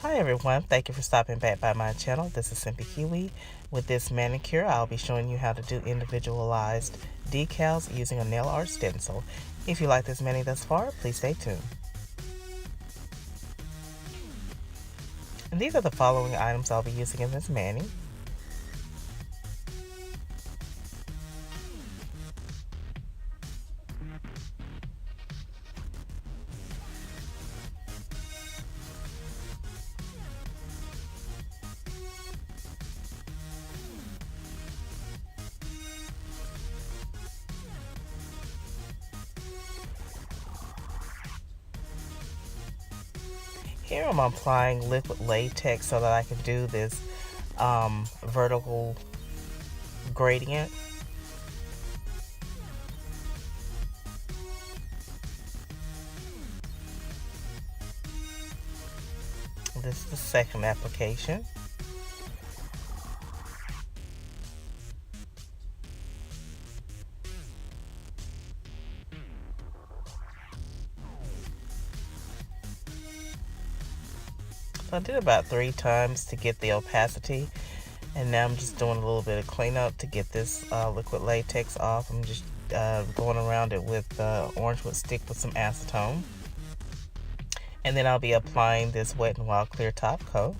Hi everyone, thank you for stopping back by my channel. This is Simply Kiwi. With this manicure, I'll be showing you how to do individualized decals using a nail art stencil. If you like this mani thus far, please stay tuned. And these are the following items I'll be using in this mani. Here I'm applying liquid latex so that I can do this vertical gradient. This is the second application. So I did about 3 times to get the opacity, and now I'm just doing a little bit of cleanup to get this liquid latex off. I'm just going around it with Orangewood Stick with some acetone. And then I'll be applying this Wet n Wild clear top coat.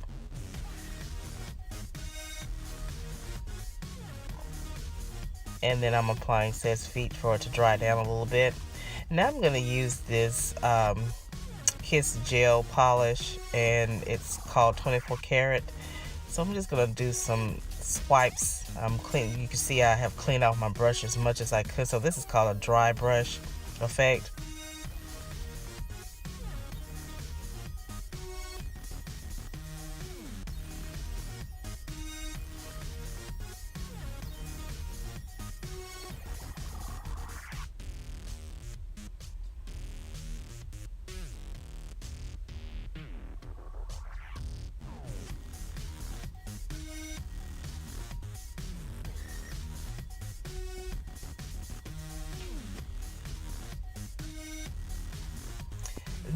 And then I'm applying Seche Vite for it to dry down a little bit. Now I'm going to use this Kiss gel polish, and it's called 24 karat. So I'm just going to do some swipes. I'm clean. You can see I have cleaned off my brush as much as I could. So this is called a dry brush effect.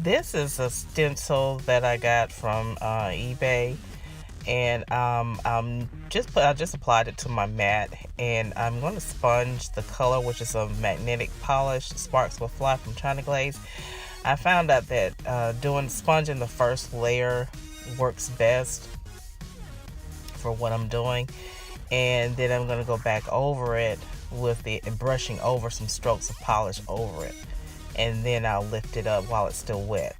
This is a stencil that I got from eBay, and I just applied it to my mat, and I'm going to sponge the color, which is a magnetic polish, Sparks Will Fly from China Glaze. I found out that doing sponging the first layer works best for what I'm doing, and then I'm going to go back over it with the brushing over some strokes of polish over it, and then I'll lift it up while it's still wet.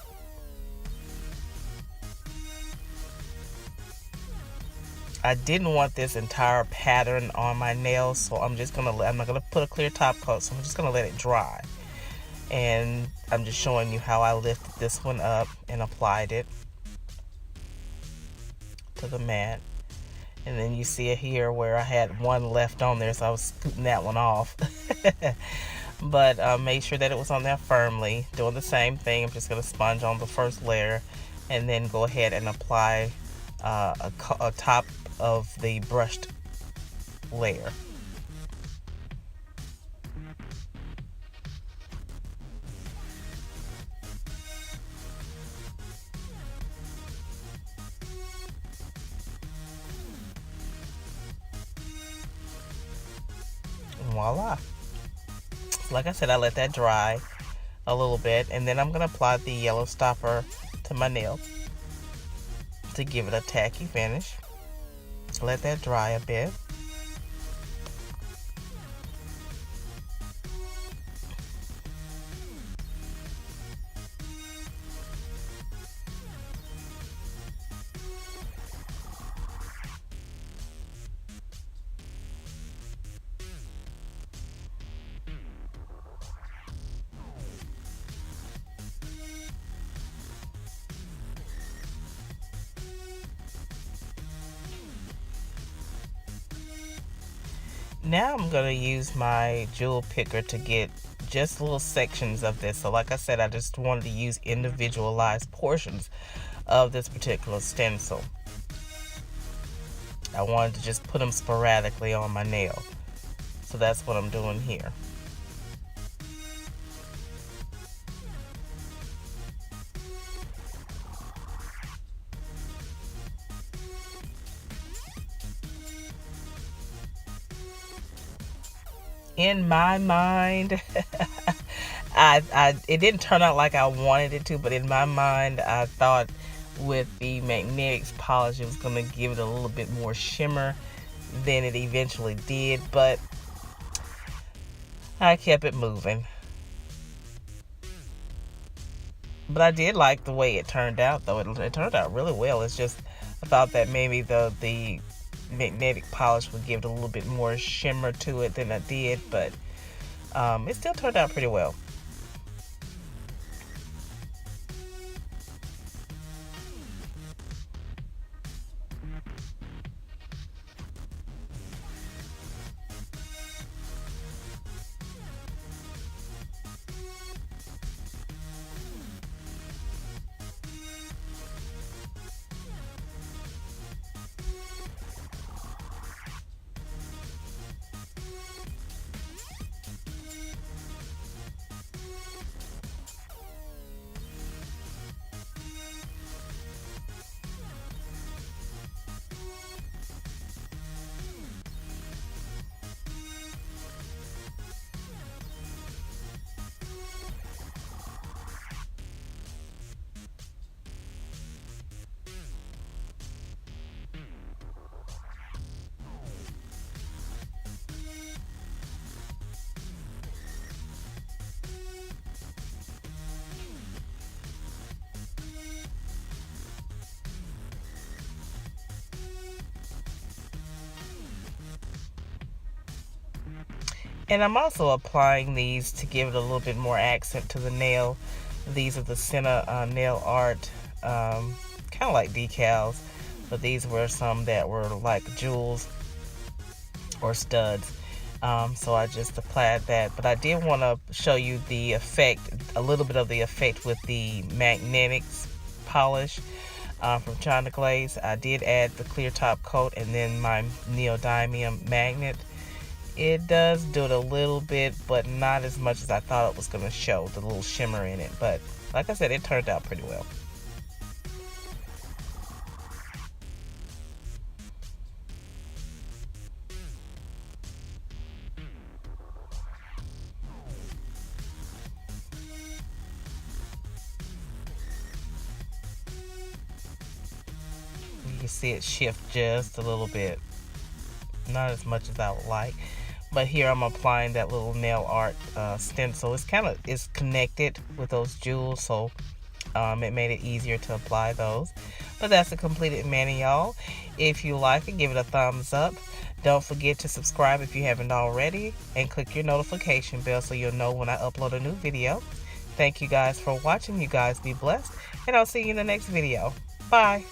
I didn't want this entire pattern on my nails, so I'm not gonna put a clear top coat, so I'm just gonna let it dry. And I'm just showing you how I lifted this one up and applied it to the mat. And then you see it here where I had one left on there, so I was scooting that one off. But make sure that it was on there firmly. Doing the same thing, I'm just going to sponge on the first layer and then go ahead and apply a top of the brushed layer. And voila. Like I said, I let that dry a little bit, and then I'm going to apply the yellow stopper to my nail to give it a tacky finish. Let that dry a bit. Now I'm going to use my jewel picker to get just little sections of this. So like I said, I just wanted to use individualized portions of this particular stencil. I wanted to just put them sporadically on my nail. So that's what I'm doing here. in my mind, it didn't turn out like I wanted it to, but in my mind, I thought with the Magnetix polish, it was going to give it a little bit more shimmer than it eventually did, but I kept it moving. But I did like the way it turned out, though. It turned out really well. It's just, I thought that maybe the magnetic polish would give it a little bit more shimmer to it than I did, but it still turned out pretty well. And I'm also applying these to give it a little bit more accent to the nail. These are the Cina nail art, kind of like decals, but these were some that were like jewels or studs. So I just applied that, but I did want to show you the effect, a little bit of the effect with the Magnetix polish from China Glaze. I did add the clear top coat and then my Neodymium Magnet. It does do it a little bit, but not as much as I thought it was going to show, the little shimmer in it. But like I said, it turned out pretty well. You can see it shift just a little bit. Not as much as I would like. But here I'm applying that little nail art stencil. It's connected with those jewels, so it made it easier to apply those. But that's a completed mani, y'all. If you like it, give it a thumbs up. Don't forget to subscribe if you haven't already, and click your notification bell so you'll know when I upload a new video. Thank you guys for watching. You guys be blessed, and I'll see you in the next video. Bye.